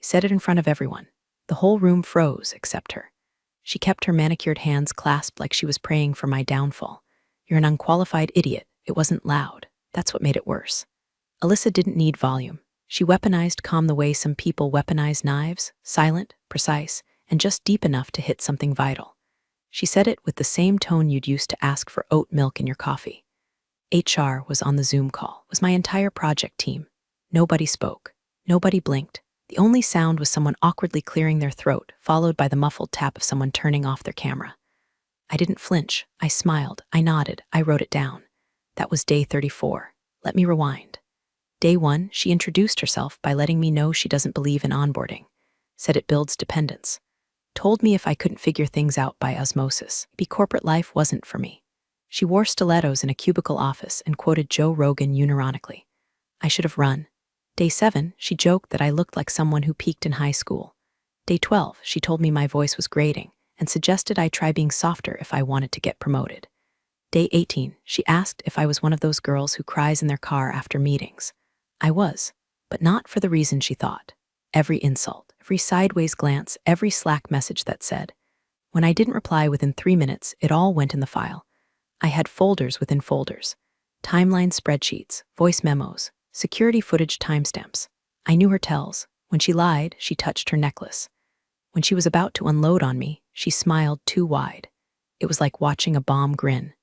Said it in front of everyone. The whole room froze except her. She kept her manicured hands clasped like she was praying for my downfall. You're an unqualified idiot. It wasn't loud. That's what made it worse. Alyssa didn't need volume. She weaponized calm the way some people weaponize knives, silent, precise, and just deep enough to hit something vital. She said it with the same tone you'd use to ask for oat milk in your coffee. HR was on the Zoom call, was my entire project team. Nobody spoke. Nobody blinked. The only sound was someone awkwardly clearing their throat, followed by the muffled tap of someone turning off their camera. I didn't flinch. I smiled. I nodded. I wrote it down. That was day 34. Let me rewind. Day 1, she introduced herself by letting me know she doesn't believe in onboarding. Said it builds dependence. Told me if I couldn't figure things out by osmosis, corporate life wasn't for me. She wore stilettos in a cubicle office and quoted Joe Rogan unironically. I should have run. Day 7, she joked that I looked like someone who peaked in high school. Day 12, she told me my voice was grating and suggested I try being softer if I wanted to get promoted. Day 18, she asked if I was one of those girls who cries in their car after meetings. I was, but not for the reason she thought. Every insult, every sideways glance, every Slack message that said. When I didn't reply within 3 minutes, it all went in the file. I had folders within folders. Timeline spreadsheets, voice memos, security footage timestamps. I knew her tells. When she lied, she touched her necklace. When she was about to unload on me, she smiled too wide. It was like watching a bomb grin.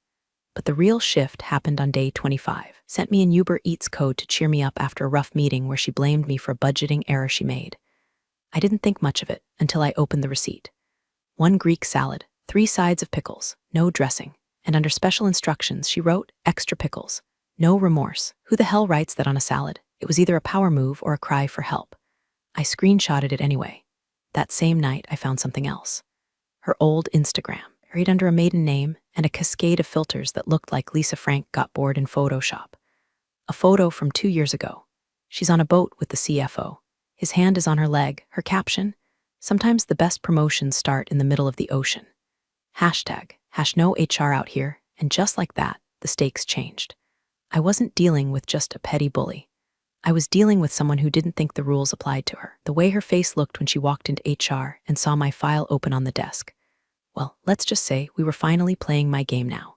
But the real shift happened on day 25. Sent me an Uber Eats code to cheer me up after a rough meeting where she blamed me for a budgeting error she made. I didn't think much of it until I opened the receipt. 1 Greek salad, 3 sides of pickles, no dressing, and under special instructions she wrote, extra pickles. No remorse. Who the hell writes that on a salad? It was either a power move or a cry for help. I screenshotted it anyway. That same night, I found something else. Her old Instagram, buried under a maiden name and a cascade of filters that looked like Lisa Frank got bored in Photoshop. A photo from 2 years ago. She's on a boat with the CFO. His hand is on her leg. Her caption, sometimes the best promotions start in the middle of the ocean. Hashtag, #no HR out here, and just like that, the stakes changed. I wasn't dealing with just a petty bully. I was dealing with someone who didn't think the rules applied to her. The way her face looked when she walked into HR and saw my file open on the desk. Well, let's just say we were finally playing my game now.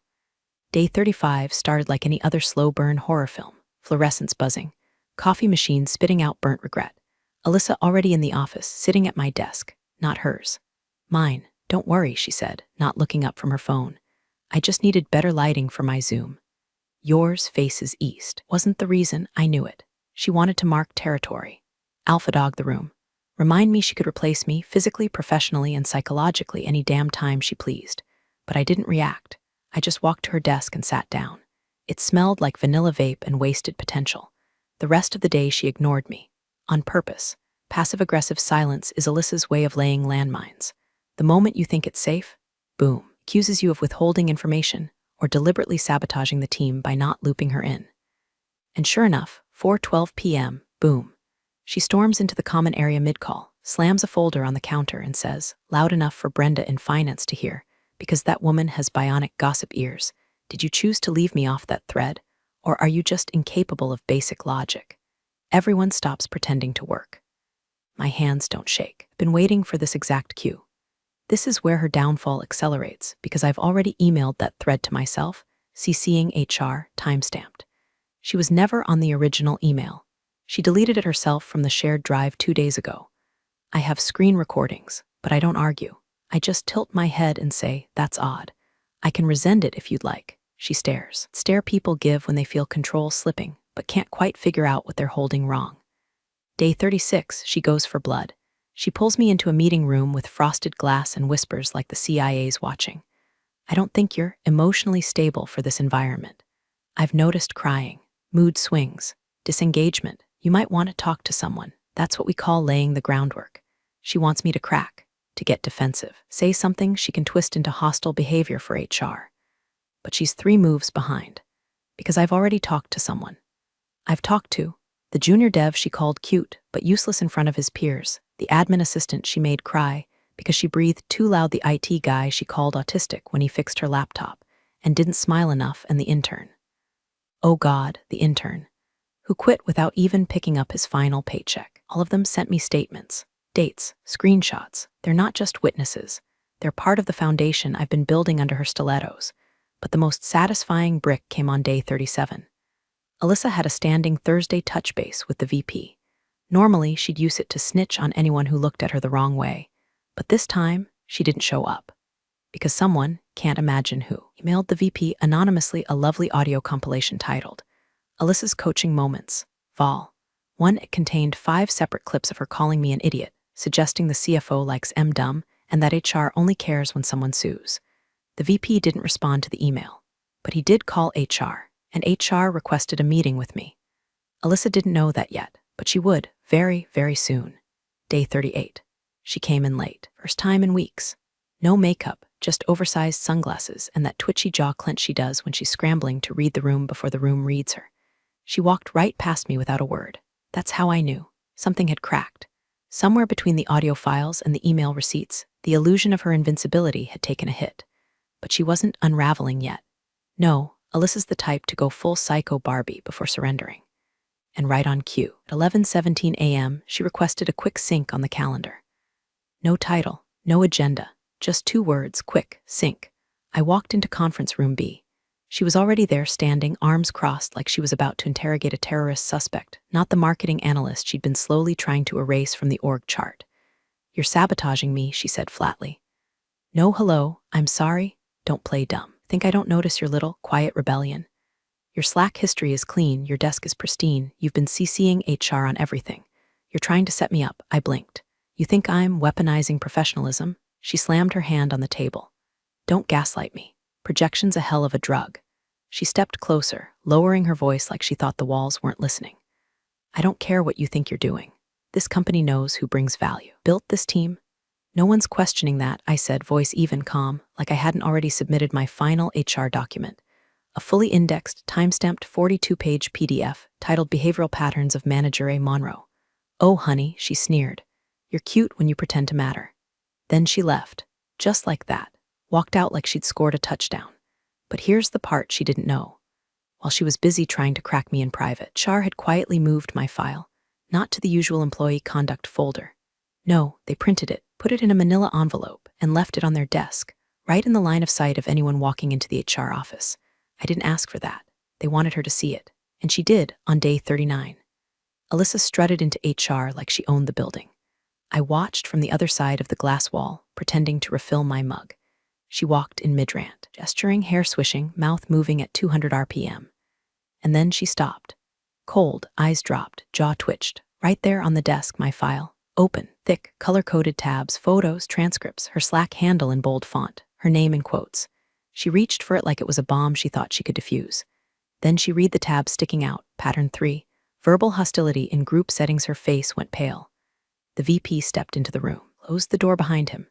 Day 35 started like any other slow-burn horror film. Fluorescents buzzing, coffee machines spitting out burnt regret. Alyssa already in the office, sitting at my desk, not hers. Mine. Don't worry, she said, not looking up from her phone. I just needed better lighting for my Zoom. Yours faces east. Wasn't the reason. I knew it. She wanted to mark territory. Alpha dog the room. Remind me she could replace me physically, professionally, and psychologically any damn time she pleased. But I didn't react. I just walked to her desk and sat down. It smelled like vanilla vape and wasted potential. The rest of the day she ignored me. On purpose. Passive-aggressive silence is Alyssa's way of laying landmines. The moment you think it's safe, boom, accuses you of withholding information or deliberately sabotaging the team by not looping her in. And sure enough, 4:12 p.m., boom. She storms into the common area mid-call, slams a folder on the counter and says, loud enough for Brenda in finance to hear, because that woman has bionic gossip ears, did you choose to leave me off that thread, or are you just incapable of basic logic? Everyone stops pretending to work. My hands don't shake. Been waiting for this exact cue. This is where her downfall accelerates, because I've already emailed that thread to myself, CCing HR, timestamped. She was never on the original email. She deleted it herself from the shared drive 2 days ago. I have screen recordings, but I don't argue. I just tilt my head and say, that's odd. I can resend it if you'd like. She stares. Stare people give when they feel control slipping, but can't quite figure out what they're holding wrong. Day 36, she goes for blood. She pulls me into a meeting room with frosted glass and whispers like the CIA's watching. I don't think you're emotionally stable for this environment. I've noticed crying, mood swings, disengagement. You might want to talk to someone. That's what we call laying the groundwork. She wants me to crack, to get defensive, say something she can twist into hostile behavior for HR. But she's 3 moves behind, because I've already talked to someone. I've talked to the junior dev she called cute, but useless in front of his peers, the admin assistant she made cry because she breathed too loud, the IT guy she called autistic when he fixed her laptop and didn't smile enough, and the intern. Oh God, the intern, who quit without even picking up his final paycheck. All of them sent me statements. Dates, screenshots, they're not just witnesses. They're part of the foundation I've been building under her stilettos. But the most satisfying brick came on day 37. Alyssa had a standing Thursday touch base with the VP. Normally, she'd use it to snitch on anyone who looked at her the wrong way. But this time, she didn't show up. Because someone, can't imagine who, emailed the VP anonymously a lovely audio compilation titled Alyssa's Coaching Moments, Vol. 1. It contained 5 separate clips of her calling me an idiot, suggesting the CFO likes dumb and that HR only cares when someone sues. The VP didn't respond to the email, but he did call HR, and HR requested a meeting with me. Alyssa didn't know that yet, but she would, very, very soon. Day 38. She came in late, first time in weeks. No makeup, just oversized sunglasses and that twitchy jaw clench she does when she's scrambling to read the room before the room reads her. She walked right past me without a word. That's how I knew. Something had cracked. Somewhere between the audio files and the email receipts, the illusion of her invincibility had taken a hit. But she wasn't unraveling yet. No, Alyssa's the type to go full psycho Barbie before surrendering. And right on cue, at 11:17 a.m., she requested a quick sync on the calendar. No title, no agenda, just 2 words, quick, sync. I walked into conference room B. She was already there standing, arms crossed like she was about to interrogate a terrorist suspect, not the marketing analyst she'd been slowly trying to erase from the org chart. You're sabotaging me, she said flatly. No hello, I'm sorry, don't play dumb. Think I don't notice your little, quiet rebellion? Your Slack history is clean, your desk is pristine, you've been CCing HR on everything. You're trying to set me up, I blinked. You think I'm weaponizing professionalism? She slammed her hand on the table. Don't gaslight me. Projection's a hell of a drug. She stepped closer, lowering her voice like she thought the walls weren't listening. I don't care what you think you're doing. This company knows who brings value. Built this team? No one's questioning that, I said, voice even calm, like I hadn't already submitted my final HR document. A fully indexed, time-stamped 42-page PDF titled Behavioral Patterns of Manager A. Monroe. Oh, honey, she sneered. You're cute when you pretend to matter. Then she left, just like that, walked out like she'd scored a touchdown. But here's the part she didn't know. While she was busy trying to crack me in private, Char had quietly moved my file, not to the usual employee conduct folder. No, they printed it, put it in a manila envelope, and left it on their desk, right in the line of sight of anyone walking into the HR office. I didn't ask for that. They wanted her to see it, and she did on day 39. Alyssa strutted into HR like she owned the building. I watched from the other side of the glass wall, pretending to refill my mug. She walked in mid-rant, gesturing, hair swishing, mouth moving at 200 RPM. And then she stopped. Cold, eyes dropped, jaw twitched. Right there on the desk, my file. Open, thick, color-coded tabs, photos, transcripts, her Slack handle in bold font, her name in quotes. She reached for it like it was a bomb she thought she could defuse. Then she read the tab sticking out, pattern 3. Verbal hostility in group settings. Her face went pale. The VP stepped into the room, closed the door behind him,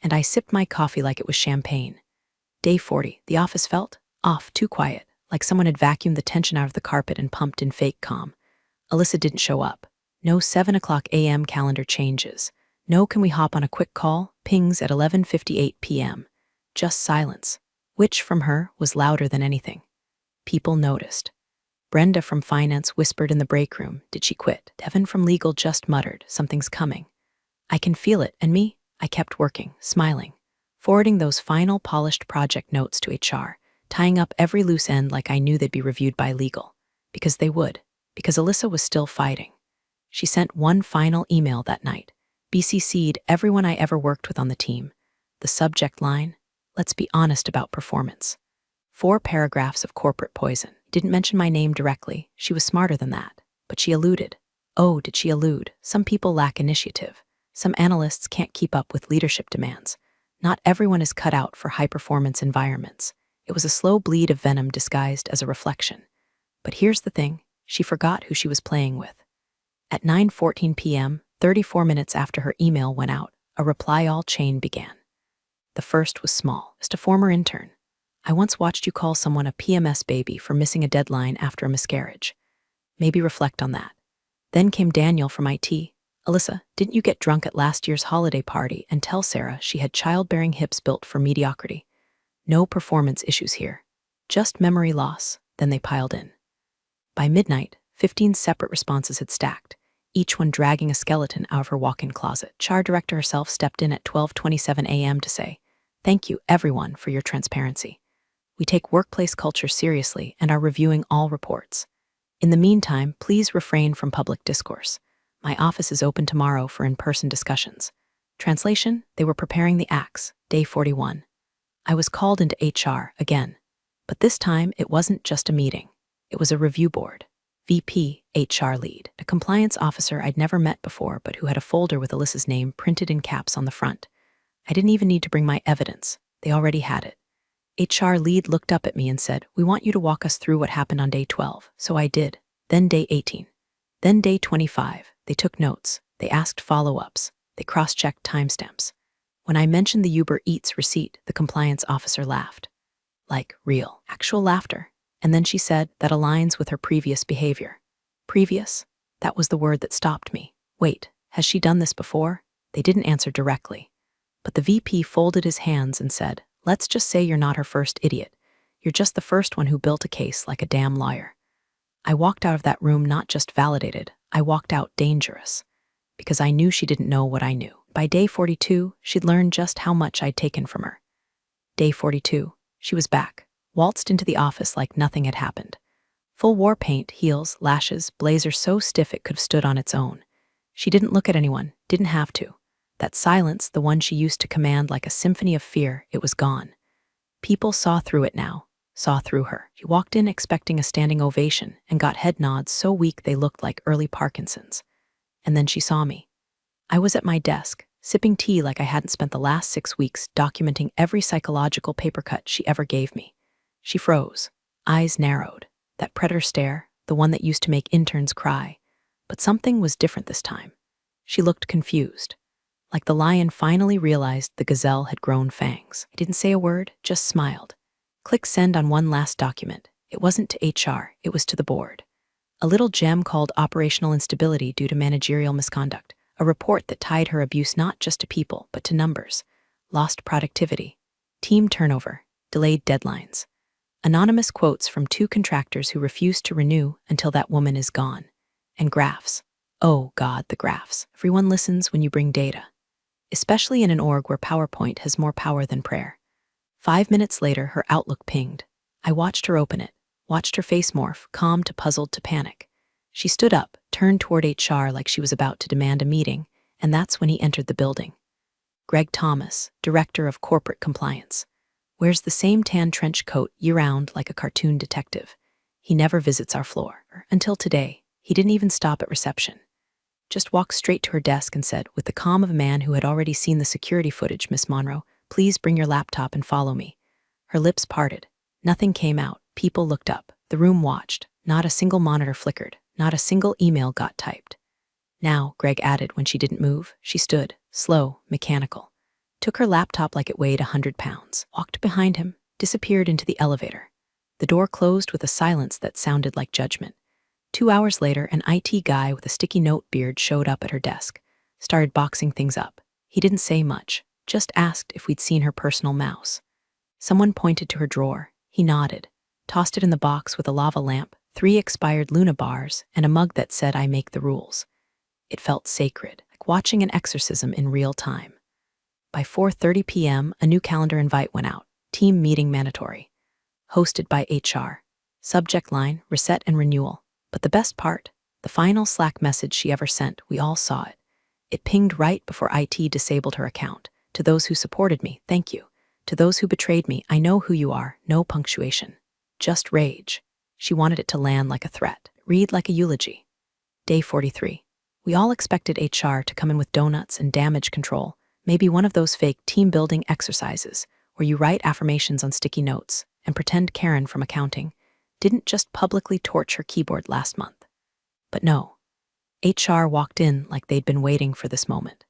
and I sipped my coffee like it was champagne. Day 40, the office felt off, too quiet, like someone had vacuumed the tension out of the carpet and pumped in fake calm. Alyssa didn't show up. No 7:00 a.m. calendar changes. No can we hop on a quick call, pings at 11:58 p.m. Just silence, which from her was louder than anything. People noticed. Brenda from finance whispered in the break room, did she quit? Devin from legal just muttered, something's coming. I can feel it, and me? I kept working, smiling, forwarding those final polished project notes to HR, tying up every loose end like I knew they'd be reviewed by legal. Because they would. Because Alyssa was still fighting. She sent one final email that night, BCC'd everyone I ever worked with on the team. The subject line, let's be honest about performance. 4 paragraphs of corporate poison. Didn't mention my name directly. She was smarter than that. But she alluded. Oh, did she allude? Some people lack initiative. Some analysts can't keep up with leadership demands. Not everyone is cut out for high-performance environments. It was a slow bleed of venom disguised as a reflection. But here's the thing. She forgot who she was playing with. At 9:14 p.m., 34 minutes after her email went out, a reply-all chain began. The first was small, just a former intern. I once watched you call someone a PMS baby for missing a deadline after a miscarriage. Maybe reflect on that. Then came Daniel from IT. Alyssa, didn't you get drunk at last year's holiday party and tell Sarah she had childbearing hips built for mediocrity? No performance issues here. Just memory loss. Then they piled in. By midnight, 15 separate responses had stacked, each one dragging a skeleton out of her walk-in closet. HR director herself stepped in at 12:27 a.m. to say, "Thank you, everyone, for your transparency. We take workplace culture seriously and are reviewing all reports. In the meantime, please refrain from public discourse. My office is open tomorrow for in-person discussions." Translation: they were preparing the axe, day 41. I was called into HR again, but this time it wasn't just a meeting. It was a review board. VP, HR lead, a compliance officer I'd never met before but who had a folder with Alyssa's name printed in caps on the front. I didn't even need to bring my evidence. They already had it. HR lead looked up at me and said, "We want you to walk us through what happened on day 12. So I did. Then day 18. Then day 25. They took notes. They asked follow-ups. They cross-checked timestamps. When I mentioned the Uber Eats receipt, the compliance officer laughed. Like real, actual laughter. And then she said that aligns with her previous behavior. Previous? That was the word that stopped me. Wait, has she done this before? They didn't answer directly. But the VP folded his hands and said, "Let's just say you're not her first idiot. You're just the first one who built a case like a damn lawyer." I walked out of that room not just validated, I walked out dangerous. Because I knew she didn't know what I knew. By day 42, she'd learned just how much I'd taken from her. Day 42, she was back, waltzed into the office like nothing had happened. Full war paint, heels, lashes, blazer so stiff it could have stood on its own. She didn't look at anyone, didn't have to. That silence, the one she used to command like a symphony of fear, it was gone. People saw through it now, saw through her. She walked in expecting a standing ovation and got head nods so weak they looked like early Parkinson's. And then she saw me. I was at my desk, sipping tea like I hadn't spent the last 6 weeks documenting every psychological paper cut she ever gave me. She froze, eyes narrowed, that predator stare, the one that used to make interns cry. But something was different this time. She looked confused, like the lion finally realized the gazelle had grown fangs. I didn't say a word, just smiled. Click send on one last document. It wasn't to HR, it was to the board. A little gem called operational instability due to managerial misconduct. A report that tied her abuse not just to people, but to numbers. Lost productivity, team turnover, delayed deadlines. Anonymous quotes from 2 contractors who refused to renew until that woman is gone. And graphs. Oh God, the graphs. Everyone listens when you bring data. Especially in an org where PowerPoint has more power than prayer. 5 minutes later, her Outlook pinged. I watched her open it, watched her face morph, calm to puzzled to panic. She stood up, turned toward HR like she was about to demand a meeting, and that's when he entered the building. Greg Thomas, Director of Corporate Compliance. Wears the same tan trench coat year-round like a cartoon detective. He never visits our floor. Until today, he didn't even stop at reception. Just walked straight to her desk and said, with the calm of a man who had already seen the security footage, "Miss Monroe, please bring your laptop and follow me." Her lips parted. Nothing came out. People looked up. The room watched. Not a single monitor flickered. Not a single email got typed. "Now," Greg added when she didn't move. She stood, slow, mechanical. Took her laptop like it weighed 100 pounds. Walked behind him, disappeared into the elevator. The door closed with a silence that sounded like judgment. 2 hours later, an IT guy with a sticky note beard showed up at her desk. Started boxing things up. He didn't say much, just asked if we'd seen her personal mouse. Someone pointed to her drawer. He nodded. Tossed it in the box with a lava lamp, 3 expired Luna bars, and a mug that said, "I make the rules." It felt sacred, like watching an exorcism in real time. By 4:30 p.m., a new calendar invite went out. Team meeting mandatory. Hosted by HR. Subject line, reset and renewal. But the best part, the final Slack message she ever sent, we all saw it. It pinged right before IT disabled her account. "To those who supported me, thank you. To those who betrayed me, I know who you are." No punctuation. Just rage. She wanted it to land like a threat, read like a eulogy. Day 43. We all expected HR to come in with donuts and damage control, maybe one of those fake team-building exercises where you write affirmations on sticky notes and pretend Karen from accounting didn't just publicly torch her keyboard last month. But no. HR walked in like they'd been waiting for this moment.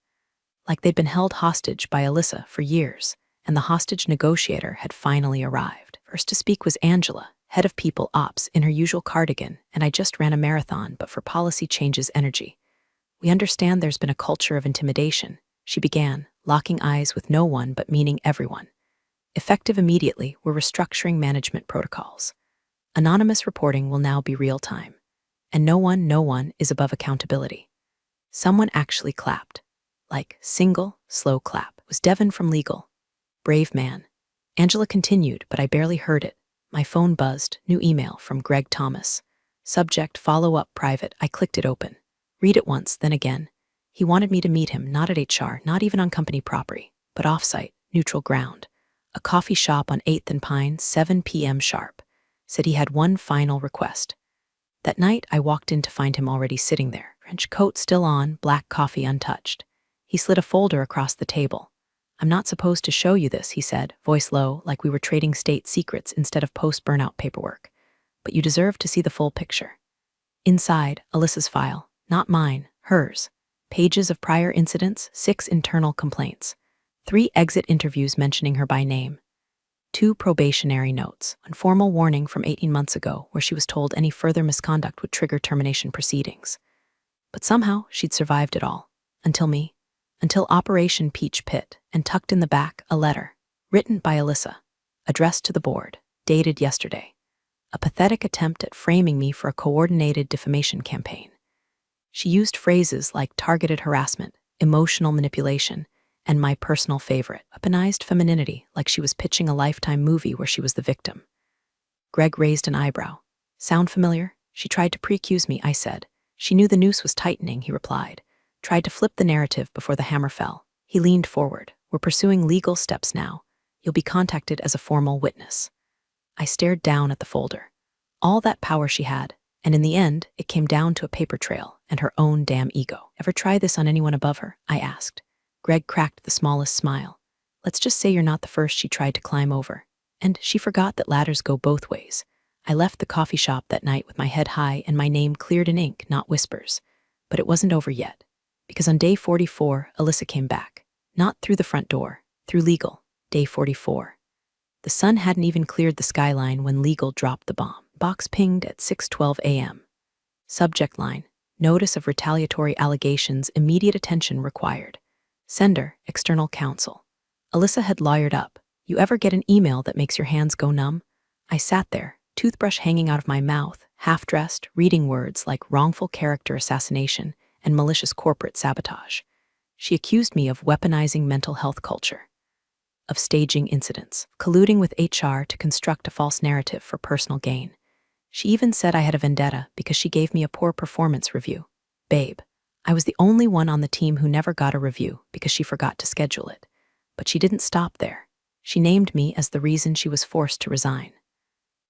Like they'd been held hostage by Alyssa for years, and the hostage negotiator had finally arrived. First to speak was Angela, head of People Ops, in her usual cardigan, and "I just ran a marathon, but for policy changes energy. We understand there's been a culture of intimidation," she began, locking eyes with no one but meaning everyone. "Effective immediately, we're restructuring management protocols. Anonymous reporting will now be real-time. And no one is above accountability. Someone actually clapped. Like, single, slow clap. It was Devin from legal. Brave man. Angela continued, but I barely heard it. My phone buzzed. New email from Greg Thomas. Subject, follow-up, private. I clicked it open. Read it once, then again. He wanted me to meet him, not at HR, not even on company property, but off-site, neutral ground. A coffee shop on 8th and Pine, 7 p.m. sharp. Said he had one final request. That night, I walked in to find him already sitting there, French coat still on, black coffee untouched. He slid a folder across the table. I'm not supposed to show you this, he said, voice low, like we were trading state secrets instead of post-burnout paperwork. But you deserve to see the full picture. Inside, Alyssa's file, not mine, hers. Pages of prior incidents, 6 internal complaints, 3 exit interviews mentioning her by name, 2 probationary notes, one formal warning from 18 months ago where she was told any further misconduct would trigger termination proceedings. But somehow she'd survived it all. Until Operation Peach Pit, and tucked in the back, a letter, written by Alyssa, addressed to the board, dated yesterday. A pathetic attempt at framing me for a coordinated defamation campaign. She used phrases like targeted harassment, emotional manipulation, and my personal favorite, weaponized femininity, like she was pitching a Lifetime movie where she was the victim. Greg raised an eyebrow. Sound familiar? She tried to pre-accuse me, I said. She knew the noose was tightening, he replied. Tried to flip the narrative before the hammer fell. He leaned forward. We're pursuing legal steps now. You'll be contacted as a formal witness. I stared down at the folder. All that power she had, and in the end, it came down to a paper trail and her own damn ego. Ever try this on anyone above her? I asked. Greg cracked the smallest smile. Let's just say you're not the first she tried to climb over. And she forgot that ladders go both ways. I left the coffee shop that night with my head high and my name cleared in ink, not whispers. But it wasn't over yet. Because on day 44, Alyssa came back. Not through the front door, through legal. Day 44. The sun hadn't even cleared the skyline when legal dropped the bomb. Box pinged at 6:12 a.m. Subject line, notice of retaliatory allegations, immediate attention required. Sender, external counsel. Alyssa had lawyered up. You ever get an email that makes your hands go numb? I sat there, toothbrush hanging out of my mouth, half-dressed, reading words like wrongful character assassination and malicious corporate sabotage. She accused me of weaponizing mental health culture, of staging incidents, colluding with HR to construct a false narrative for personal gain. She even said I had a vendetta because she gave me a poor performance review. Babe, I was the only one on the team who never got a review because she forgot to schedule it. But she didn't stop there. She named me as the reason she was forced to resign.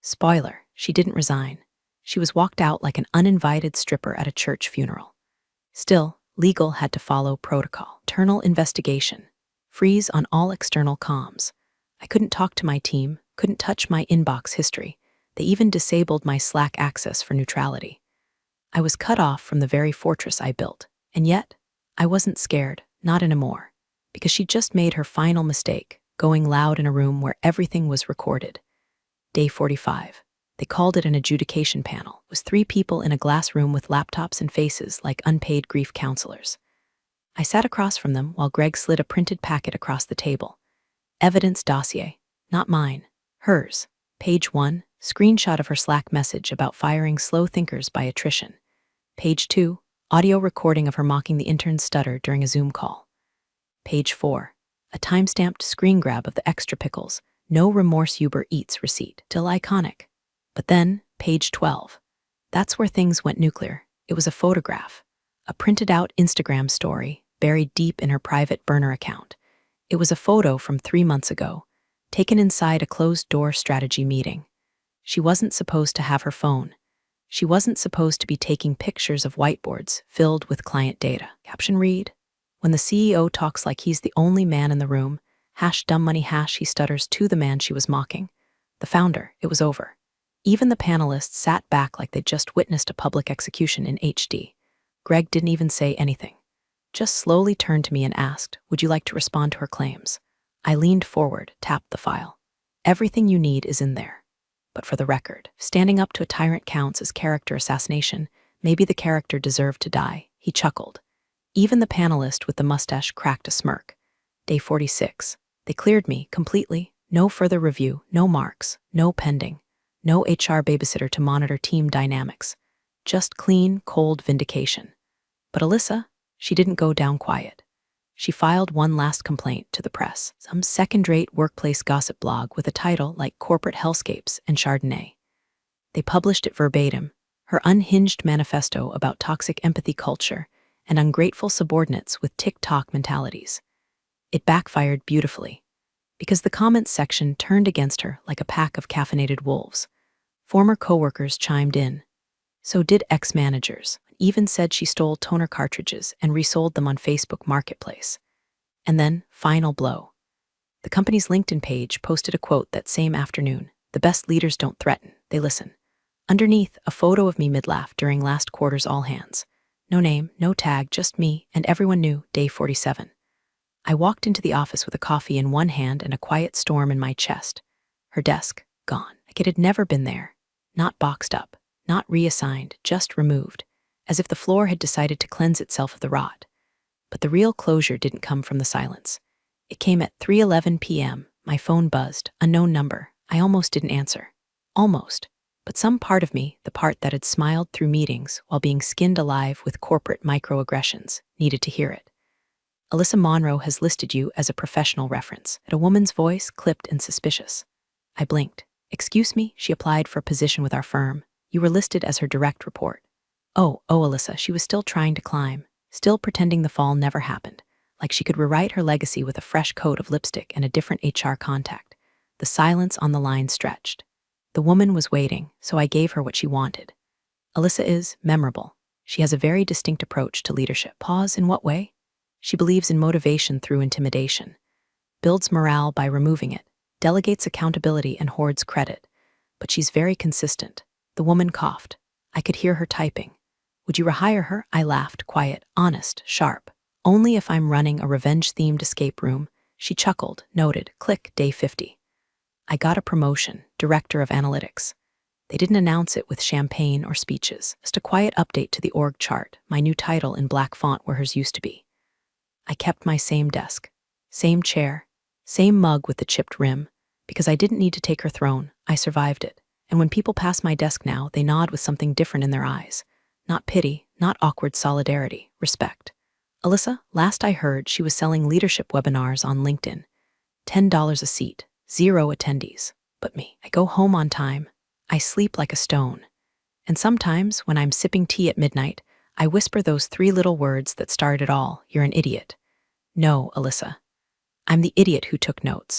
Spoiler, she didn't resign. She was walked out like an uninvited stripper at a church funeral. Still, legal had to follow protocol. Internal investigation. Freeze on all external comms. I couldn't talk to my team, couldn't touch my inbox history. They even disabled my Slack access for neutrality. I was cut off from the very fortress I built, and yet, I wasn't scared, not anymore, because she just made her final mistake, going loud in a room where everything was recorded. Day 45. They called it an adjudication panel. It was 3 people in a glass room with laptops and faces like unpaid grief counselors. I sat across from them while Greg slid a printed packet across the table. Evidence dossier, not mine, hers. Page 1, screenshot of her Slack message about firing slow thinkers by attrition. Page 2, audio recording of her mocking the intern's stutter during a Zoom call. Page 4, a time-stamped screen grab of the extra pickles, no remorse Uber Eats receipt, still iconic. But then, page 12. That's where things went nuclear. It was a photograph, a printed-out Instagram story buried deep in her private burner account. It was a photo from 3 months ago, taken inside a closed-door strategy meeting. She wasn't supposed to have her phone. She wasn't supposed to be taking pictures of whiteboards filled with client data. Caption read, when the CEO talks like he's the only man in the room, #dumb money # he stutters to the man she was mocking. The founder, it was over. Even the panelists sat back like they'd just witnessed a public execution in HD. Greg didn't even say anything. Just slowly turned to me and asked, would you like to respond to her claims? I leaned forward, tapped the file. Everything you need is in there. But for the record, standing up to a tyrant counts as character assassination. Maybe the character deserved to die. He chuckled. Even the panelist with the mustache cracked a smirk. Day 46. They cleared me completely. No further review, no marks, no pending. No HR babysitter to monitor team dynamics. Just clean, cold vindication. But Alyssa, She didn't go down quiet. She filed one last complaint to the press, some second-rate workplace gossip blog with a title like Corporate Hellscapes and Chardonnay. They published it verbatim, her unhinged manifesto about toxic empathy culture and ungrateful subordinates with TikTok mentalities. It backfired beautifully, because the comments section turned against her like a pack of caffeinated wolves. Former coworkers chimed in. So did ex-managers, even said she stole toner cartridges and resold them on Facebook Marketplace. And then, final blow. The company's LinkedIn page posted a quote that same afternoon: "The best leaders don't threaten, they listen." Underneath, a photo of me mid-laugh during last quarter's all hands. No name, no tag, just me, and everyone knew, day 47. I walked into the office with a coffee in one hand and a quiet storm in my chest. Her desk, gone. Like it had never been there. Not boxed up, not reassigned, just removed, as if the floor had decided to cleanse itself of the rot. But the real closure didn't come from the silence. It came at 3:11 p.m. My phone buzzed, unknown number. I almost didn't answer. Almost. But some part of me, the part that had smiled through meetings while being skinned alive with corporate microaggressions, needed to hear it. "Alyssa Monroe has listed you as a professional reference," at a woman's voice, clipped and suspicious. I blinked. "Excuse me, she applied for a position with our firm. You were listed as her direct report." Oh, Alyssa, she was still trying to climb, still pretending the fall never happened, like she could rewrite her legacy with a fresh coat of lipstick and a different HR contact. The silence on the line stretched. The woman was waiting, so I gave her what she wanted. "Alyssa is memorable. She has a very distinct approach to leadership." Pause, in what way? "She believes in motivation through intimidation, builds morale by removing it, delegates accountability and hoards credit. But she's very consistent." The woman coughed. I could hear her typing. "Would you rehire her?" I laughed, quiet, honest, sharp. "Only if I'm running a revenge-themed escape room." She chuckled, noted, click, day 50. I got a promotion, director of analytics. They didn't announce it with champagne or speeches, just a quiet update to the org chart, my new title in black font where hers used to be. I kept my same desk, same chair, same mug with the chipped rim, because I didn't need to take her throne. I survived it. And when people pass my desk now, they nod with something different in their eyes. Not pity, not awkward solidarity, respect. Alyssa, last I heard, she was selling leadership webinars on LinkedIn. $10 a seat, 0 attendees. But me, I go home on time. I sleep like a stone. And sometimes, when I'm sipping tea at midnight, I whisper those 3 little words that start it all: "You're an idiot." No, Alyssa. I'm the idiot who took notes.